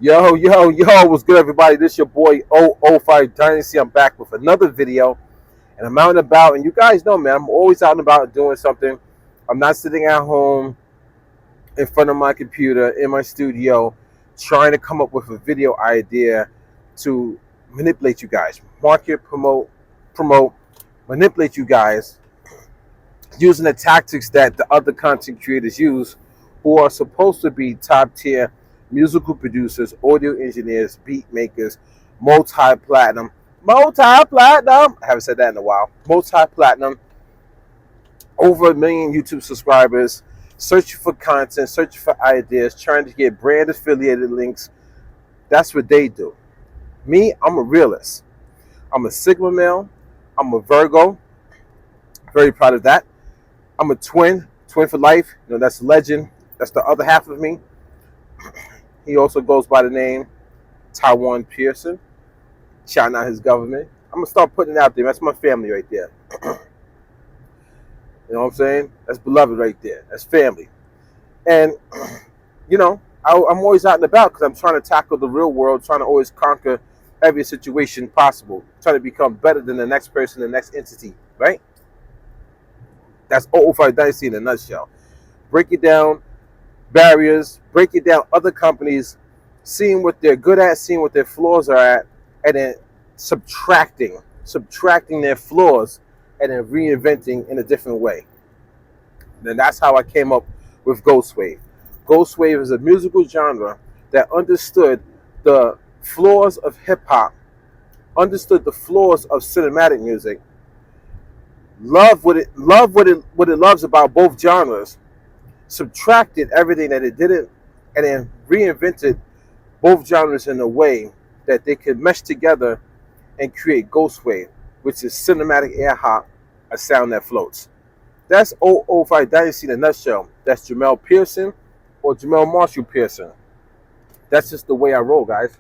Yo, what's good, everybody? This your boy 005 Dynasty. I'm back with another video, and I'm out and about. And you guys know, man, I'm always out and about doing something. I'm not sitting at home in front of my computer in my studio trying to come up with a video idea to manipulate you guys, market, promote, manipulate you guys using the tactics that the other content creators use, who are supposed to be top tier musical producers, audio engineers, beat makers, multi platinum. I haven't said that in a while. Multi platinum, over 1 million YouTube subscribers, searching for content, searching for ideas, trying to get brand affiliated links. That's what they do. Me, I'm a realist. I'm a Sigma male. I'm a Virgo. Very proud of that. I'm a twin for life. You know, that's a legend. That's the other half of me. He also goes by the name Taiwan Pearson. Shouting out his government. I'm gonna start putting it out there. That's my family right there. You know what I'm saying? That's beloved right there. That's family. And you know, I'm always out and about because I'm trying to tackle the real world, trying to always conquer every situation possible, trying to become better than the next person, the next entity, right? That's 005 Dynasty in a nutshell. Break it down, barriers, break it down, other companies, seeing what they're good at, seeing what their flaws are at, and then subtracting their flaws and then reinventing in a different way. And that's how I came up with Ghost Wave. Ghost Wave is a musical genre that understood the flaws of hip hop, understood the flaws of cinematic music, loved what it loves about both genres, subtracted everything that it didn't, and then reinvented both genres in a way that they could mesh together and create Ghost Wave, which is cinematic air hop, a sound that floats. That's 005 Dynasty in a nutshell. That's Jamel Pearson or Jamel Marshall Pearson. That's just the way I roll, guys.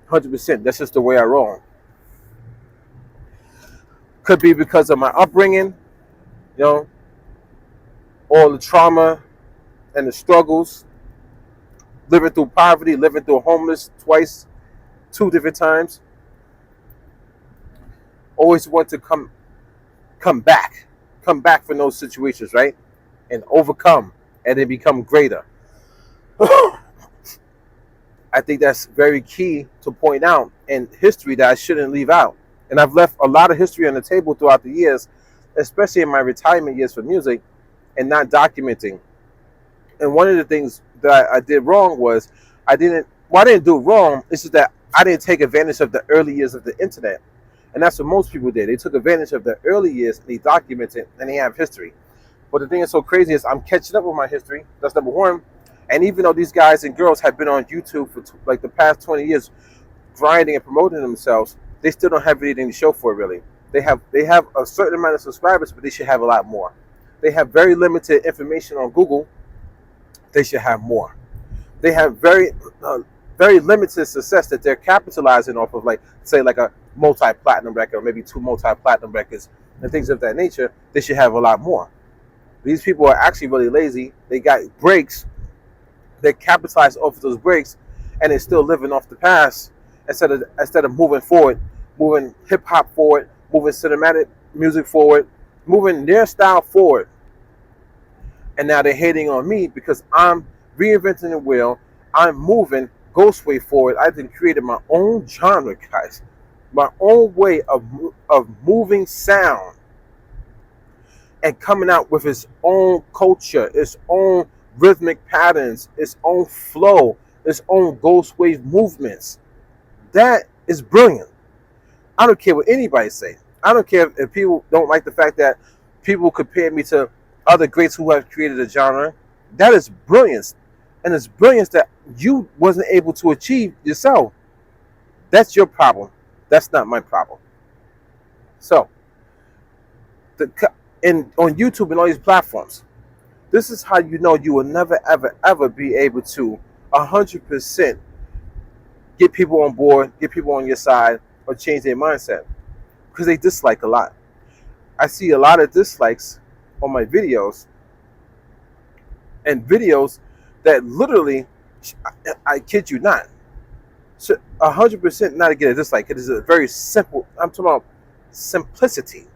100%. That's just the way I roll. Could be because of my upbringing, you know, all the trauma and the struggles, living through poverty, living through homeless twice, 2 different times. Always want to come back from those situations, right? And overcome and then become greater. I think that's very key to point out in history that I shouldn't leave out. And I've left a lot of history on the table throughout the years, especially in my retirement years for music, and not documenting. And one of the things that I did wrong was I didn't do wrong. It's just that I didn't take advantage of the early years of the internet. And that's what most people did. They took advantage of the early years and they documented and they have history. But the thing that's so crazy is I'm catching up with my history. That's number one. And even though these guys and girls have been on YouTube for like the past 20 years grinding and promoting themselves, they still don't have anything to show for it, really. They have a certain amount of subscribers, but they should have a lot more. They have very limited information on Google. They should have more. They have very limited success that they're capitalizing off of, like say like a multi-platinum record or maybe 2 multi-platinum records and things of that nature. They should have a lot more. These people are actually really lazy. They got breaks. They capitalize off of those breaks, and they're still living off the past instead of moving forward, moving hip hop forward, moving cinematic music forward, moving their style forward. And now they're hating on me because I'm reinventing the wheel. I'm moving Ghost Wave forward. I then created my own genre, guys, my own way of moving sound and coming out with its own culture, its own rhythmic patterns, its own flow, its own Ghost Wave movements. That is brilliant. I don't care what anybody say. I don't care if people don't like the fact that people compare me to other greats who have created a genre. That is brilliance. And it's brilliance that you wasn't able to achieve yourself. That's your problem. That's not my problem. So, on YouTube and all these platforms, this is how you know you will never, ever, ever be able to 100% get people on board, get people on your side, or change their mindset. Because they dislike a lot. I see a lot of dislikes on my videos, and videos that literally, I kid you not, 100% not to get a dislike. It is a very simple. I'm talking about simplicity.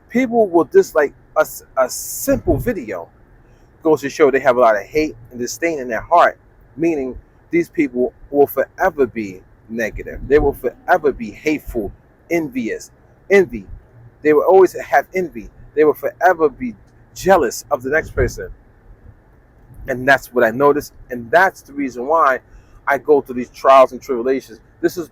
People will dislike a simple video. Goes to show they have a lot of hate and disdain in their heart, meaning these people will forever be negative. They will forever be hateful, envy. They will always have envy. They will forever be jealous of the next person. And that's what I noticed, and that's the reason why I go through these trials and tribulations. This is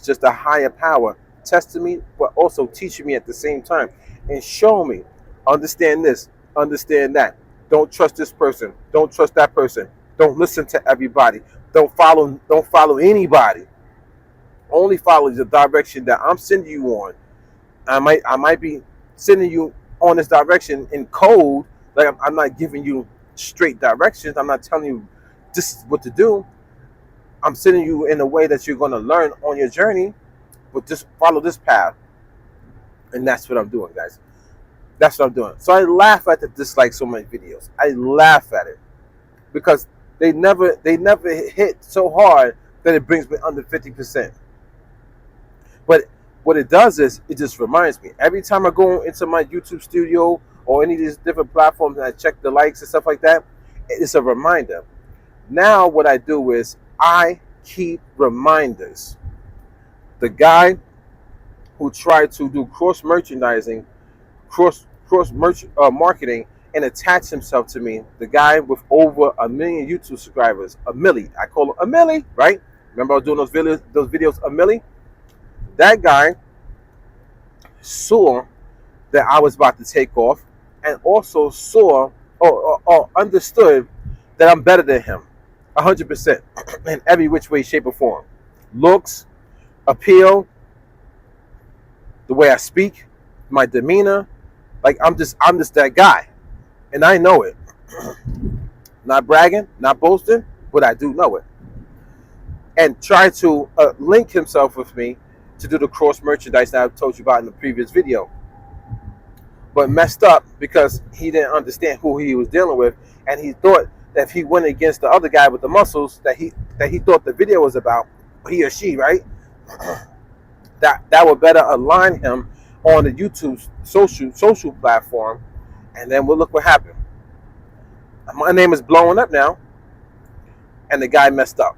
just a higher power testing me, but also teaching me at the same time and showing me, understand this, understand that. Don't trust this person. Don't trust that person. Don't listen to everybody. Don't follow anybody. Only follow the direction that I'm sending you on. I might be sending you on this direction in code. Like I'm not giving you straight directions. I'm not telling you this is what to do. I'm sending you in a way that you're going to learn on your journey, but just follow this path. And that's what I'm doing, guys. That's what I'm doing. So I laugh at the dislike so many videos. I laugh at it because they never hit so hard that it brings me under 50%. But what it does is it just reminds me every time I go into my YouTube studio or any of these different platforms and I check the likes and stuff like that, it's a reminder. Now what I do is I keep reminders. The guy who tried to do cross merchandising, marketing, and attach himself to me, the guy with over 1 million YouTube subscribers, a milli. I call him a milli, right? Remember I was doing those videos, a milli? That guy saw that I was about to take off and also saw or understood that I'm better than him 100% in every which way, shape, or form. Looks, appeal, the way I speak, my demeanor. Like I'm just that guy. And I know it. Not bragging, not boasting, but I do know it. And try to link himself with me to do the cross merchandise that I told you about in the previous video. But messed up because he didn't understand who he was dealing with, and he thought that if he went against the other guy with the muscles that he thought the video was about, he or she, right? that would better align him on the YouTube social platform, and then we'll look what happened. My name is blowing up now, and the guy messed up,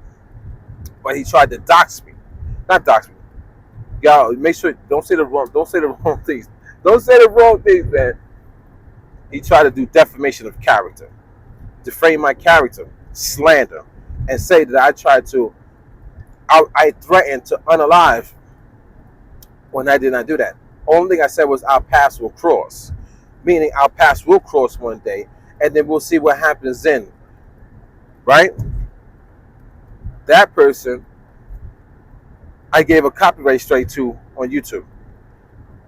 but he tried to dox me, not dox me. Y'all make sure don't say the wrong things. Don't say the wrong things, man. He tried to do defamation of character, defame my character, slander, and say that I tried to, I threatened to unalive when I did not do that. Only thing I said was our paths will cross, meaning our paths will cross one day, and then we'll see what happens then, right? That person, I gave a copyright strike to on YouTube.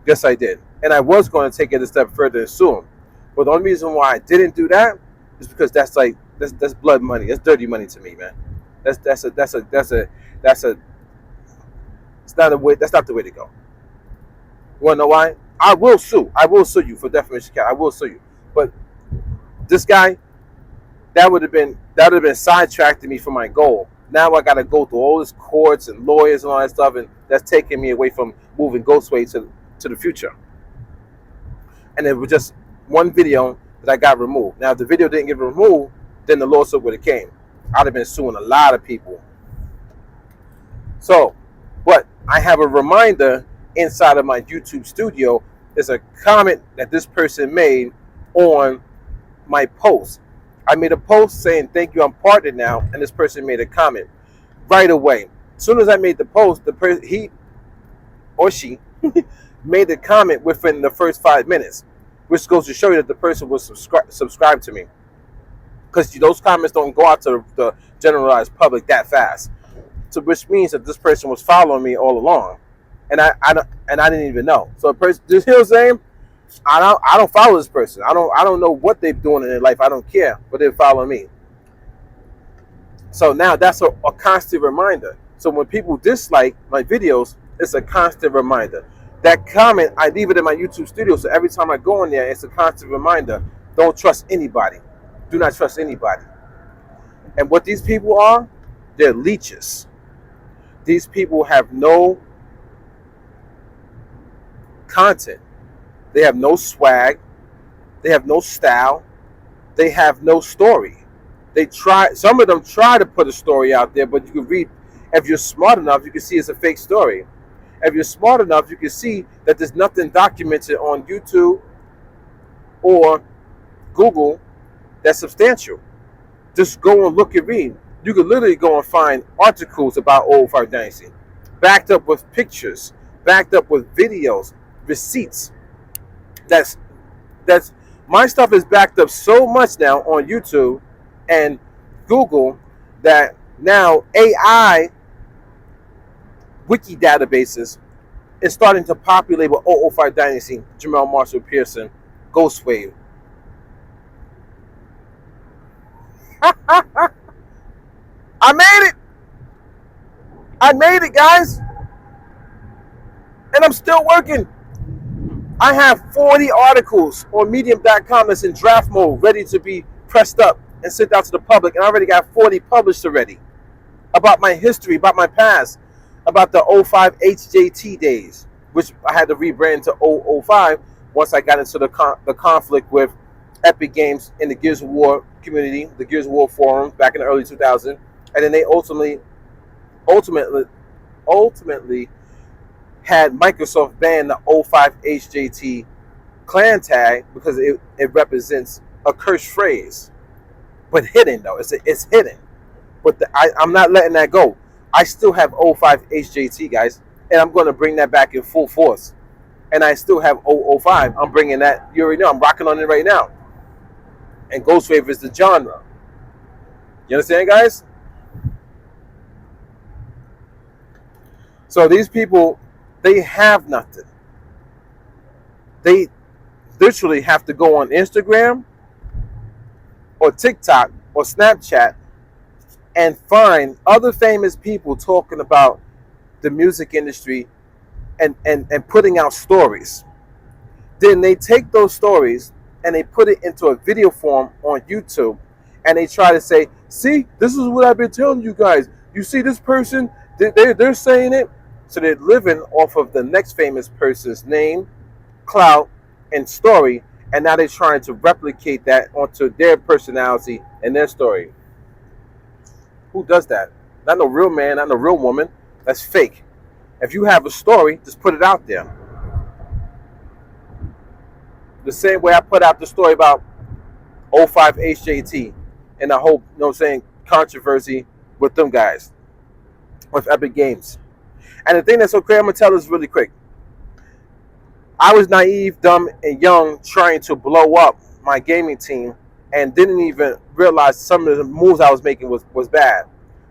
Yes, I did. And I was going to take it a step further and sue him. But the only reason why I didn't do that is because that's blood money. That's dirty money to me, man. That's not the way to go. You wanna know why? I will sue. I will sue you for defamation. I will sue you. But this guy, that would have been sidetracking me from my goal. Now I got to go through all these courts and lawyers and all that stuff, and that's taking me away from moving Ghost Wav to the future. And it was just one video that I got removed. Now, if the video didn't get removed, then the lawsuit would have came. I'd have been suing a lot of people. So, but I have a reminder inside of my YouTube studio. There's a comment that this person made on my post. I made a post saying, thank you, I'm partnered now. And this person made a comment right away. As soon as I made the post, he or she made a comment within the first 5 minutes, which goes to show you that the person was subscribed to me. Because those comments don't go out to the generalized public that fast. So which means that this person was following me all along. And I didn't even know. So a person, you hear what I'm saying? I don't follow this person. I don't know what they're doing in their life. I don't care, but they follow me. So now that's a constant reminder. So when people dislike my videos, it's a constant reminder. That comment, I leave it in my YouTube studio. So every time I go in there, it's a constant reminder. Don't trust anybody. Do not trust anybody. And what these people are, They're leeches. These people have no content. They have no swag. They have no style. They have no story. Some of them try to put a story out there, but you can read, if you're smart enough, you can see it's a fake story. If you're smart enough, you can see that there's nothing documented on YouTube or Google that's substantial. Just go and look and read. You can literally go and find articles about Old Five Dynasty, backed up with pictures, backed up with videos, receipts. That's my stuff is backed up so much now on YouTube and Google that now AI wiki databases is starting to populate with 005 Dynasty, Jamel Marshall Pearson, Ghost Wav. I made it! I made it, guys! And I'm still working. I have 40 articles on medium.com that's in draft mode, ready to be pressed up and sent out to the public. And I already got 40 published already about my history, about my past, about the 05 HJT days, which I had to rebrand to 005 once I got into the conflict with Epic Games in the Gears of War community, the Gears of War forum back in the early 2000s. And then they ultimately had Microsoft ban the 05 HJT clan tag because it represents a cursed phrase. But hidden, though. It's hidden. But I'm not letting that go. I still have 05 HJT, guys. And I'm going to bring that back in full force. And I still have 005. I'm bringing that. You already know. I'm rocking on it right now. And Ghost Wav is the genre. You understand, guys? So these people, they have nothing. They literally have to go on Instagram or TikTok or Snapchat and find other famous people talking about the music industry and putting out stories. Then they take those stories and they put it into a video form on YouTube and they try to say, see, this is what I've been telling you guys. You see this person, they're saying it. So they're living off of the next famous person's name, clout, and story, and now they're trying to replicate that onto their personality and their story. Who does that? Not no real man, not no real woman. That's fake. If you have a story, just put it out there. The same way I put out the story about 05 HJT and the whole, controversy with them guys, with Epic Games. And the thing that's so crazy, I'm going to tell this really quick. I was naive, dumb, and young trying to blow up my gaming team and didn't even realize some of the moves I was making was bad.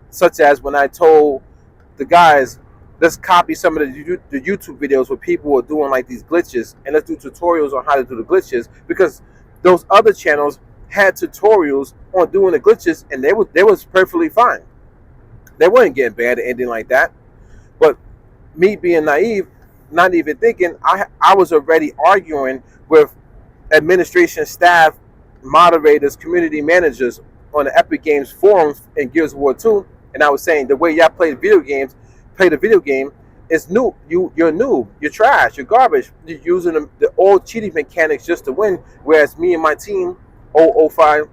Such as when I told the guys, let's copy some of the YouTube videos where people were doing like these glitches and let's do tutorials on how to do the glitches, because those other channels had tutorials on doing the glitches and they was perfectly fine. They weren't getting bad or anything like that. But me being naive, not even thinking, I was already arguing with administration staff, moderators, community managers on the Epic Games forums in Gears of War 2, and I was saying the way y'all play the video game is noob. You're noob. You're trash. You're garbage. You're using the old cheating mechanics just to win, whereas me and my team, 005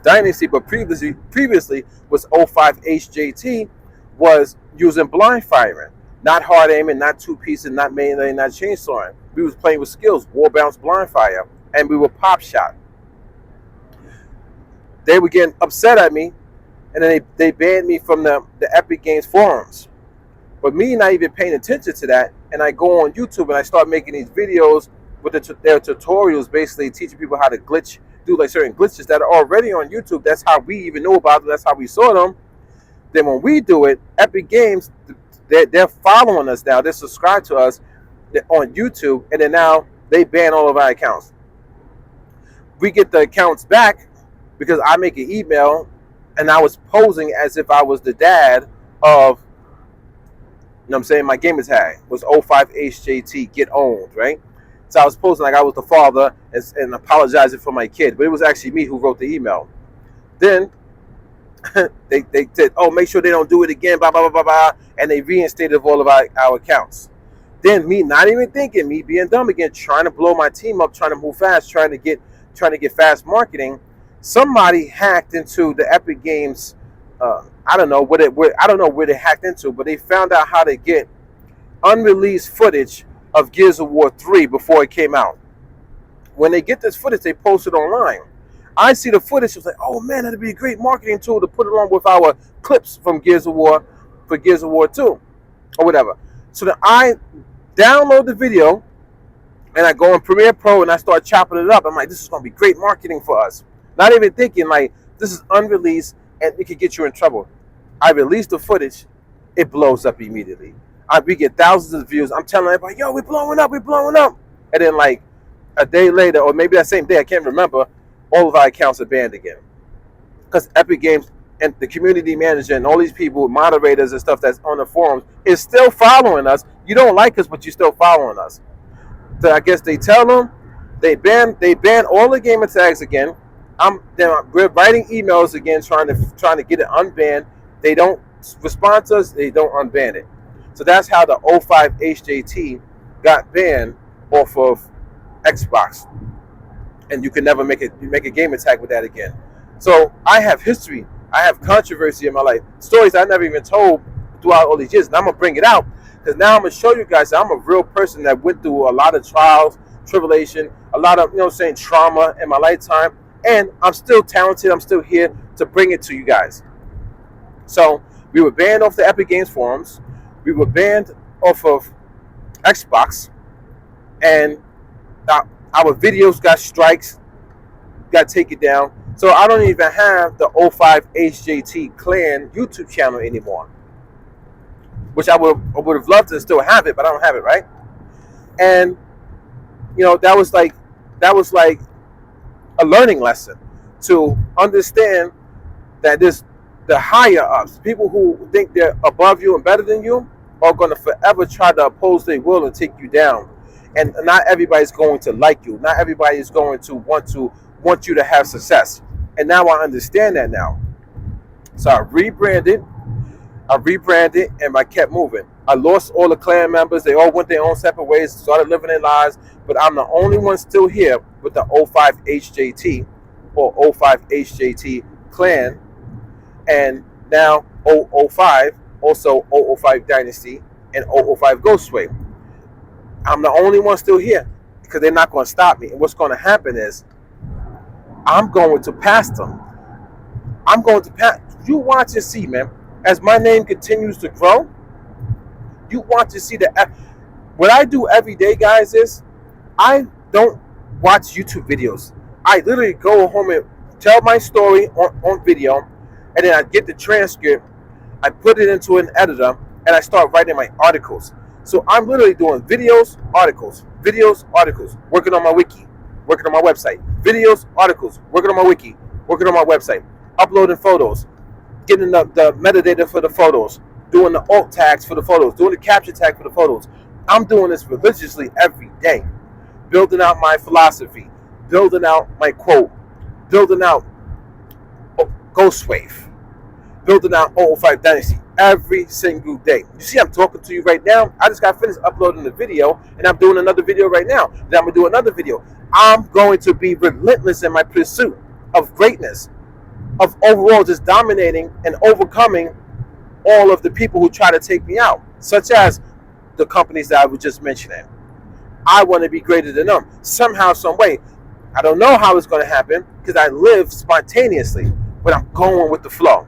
Dynasty, but previously was 05 HJT, was using blind firing, not hard aiming, not two pieces, not melee, not chainsawing. We was playing with skills, wall bounce, blind fire, and we were pop shot. They were getting upset at me, and then they banned me from the Epic Games forums. But me not even paying attention to that, and I go on YouTube and I start making these videos with their tutorials, basically teaching people how to do like certain glitches that are already on YouTube. That's how we even know about them. That's how we saw them. Then when we do it, Epic Games, they're following us now. They're subscribed to us on YouTube, and then now they ban all of our accounts. We get the accounts back because I make an email, and I was posing as if I was the dad of, my gamer tag was 05 HJT, get owned, right? So I was posing like I was the father and apologizing for my kid, but it was actually me who wrote the email. Then they said, oh, make sure they don't do it again, blah blah blah blah blah, and they reinstated all of our accounts. Then me not even thinking, me being dumb again, trying to blow my team up, trying to move fast, trying to get fast marketing. Somebody hacked into the Epic Games. I don't know I don't know where they hacked into, but they found out how to get unreleased footage of Gears of War 3 before it came out. When they get this footage, they post it online. I see the footage. It's like, oh man, that'd be a great marketing tool to put along with our clips from Gears of War for Gears of War 2 or whatever. So then I download the video and I go in Premiere Pro and I start chopping it up. I'm like, this is going to be great marketing for us. Not even thinking like this is unreleased and it could get you in trouble. I release the footage, it blows up immediately. We get thousands of views. I'm telling everybody, yo, we're blowing up. And then like a day later, or maybe that same day, I can't remember, all of our accounts are banned again. Because Epic Games and the community manager and all these people, moderators and stuff that's on the forums, is still following us. You don't like us, but you're still following us. So I guess they tell them, they ban all the gamer tags again. We're writing emails again, trying to get it unbanned. They don't respond to us, they don't unban it. So that's how the 05 HJT got banned off of Xbox. And you can never make a game attack with that again. So I have history. I have controversy in my life. Stories I never even told throughout all these years. And I'm going to bring it out. Because now I'm going to show you guys that I'm a real person that went through a lot of trials, tribulation, a lot of, trauma in my lifetime. And I'm still talented. I'm still here to bring it to you guys. So we were banned off the Epic Games forums. We were banned off of Xbox. And our videos got strikes, got taken down. So I don't even have the 05 HJT Clan YouTube channel anymore. Which I would have loved to still have it, but I don't have it, right? And that was like a learning lesson to understand that the higher ups, people who think they're above you and better than you, are going to forever try to oppose their will and take you down. And not everybody's going to like you. Not everybody is going to want you to have success. And now I understand that now. So I rebranded, and I kept moving. I lost all the clan members. They all went their own separate ways, started living their lives. But I'm the only one still here with the 05 HJT or 05 HJT clan. And now 005, also 005 Dynasty, and 005 Ghost Wav. I'm the only one still here because they're not going to stop me. And what's going to happen is I'm going to pass them. You watch and see, man. As my name continues to grow, you want to see what I do every day, guys, is I don't watch YouTube videos. I literally go home and tell my story on video, and then I get the transcript, I put it into an editor, and I start writing my articles. So I'm literally doing videos, articles, working on my wiki, working on my website, videos, articles, working on my wiki, working on my website, uploading photos, getting the metadata for the photos, doing the alt tags for the photos, doing the caption tag for the photos. I'm doing this religiously every day, building out my philosophy, building out my quote, building out Ghost Wav, building out 005 Dynasty every single day. You see, I'm talking to you right now. I just got finished uploading the video, and I'm doing another video right now. Then I'm going to do another video. I'm going to be relentless in my pursuit of greatness, of overall just dominating and overcoming all of the people who try to take me out, such as the companies that I was just mentioning. I want to be greater than them somehow, some way. I don't know how it's going to happen because I live spontaneously, but I'm going with the flow.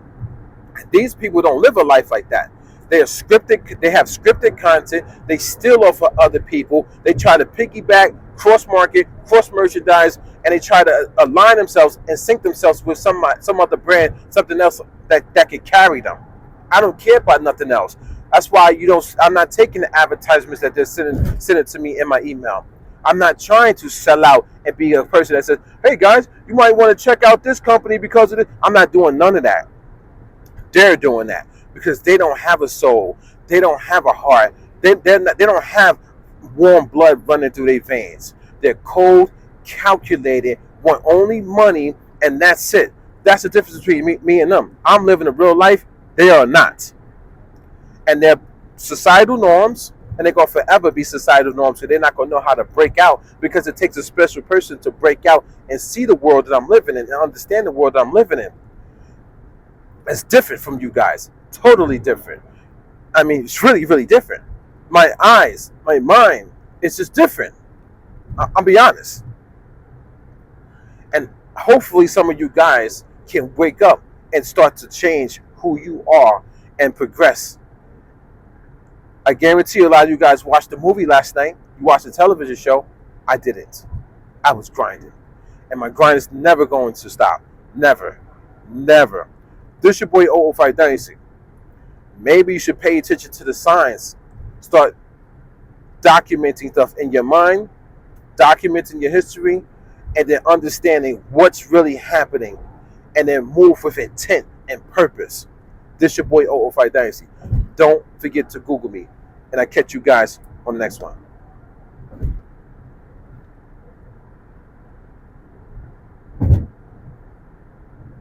These people don't live a life like that. They are scripted. They have scripted content. They steal off of other people. They try to piggyback, cross-market, cross-merchandise, and they try to align themselves and sync themselves with some other brand, something else that can carry them. I don't care about nothing else. That's why I'm not taking the advertisements that they're sending to me in my email. I'm not trying to sell out and be a person that says, hey guys, you might want to check out this company because of this. I'm not doing none of that. They're doing that because they don't have a soul. They don't have a heart. They don't have warm blood running through their veins. They're cold, calculated, want only money, and that's it. That's the difference between me and them. I'm living a real life. They are not. And they're societal norms, and they're going to forever be societal norms. So they're not going to know how to break out, because it takes a special person to break out and see the world that I'm living in and understand the world that I'm living in. It's different from you guys. Totally different. I mean, it's really, really different. My eyes, my mind, it's just different. I'll be honest. And hopefully some of you guys can wake up and start to change who you are and progress. I guarantee a lot of you guys watched the movie last night. You watched the television show. I didn't. I was grinding. And my grind is never going to stop. Never. Never. This your boy 005 Dynasty. Maybe you should pay attention to the signs. Start documenting stuff in your mind, documenting your history, and then understanding what's really happening, and then move with intent and purpose. This your boy 005 Dynasty. Don't forget to Google me, and I catch you guys on the next one.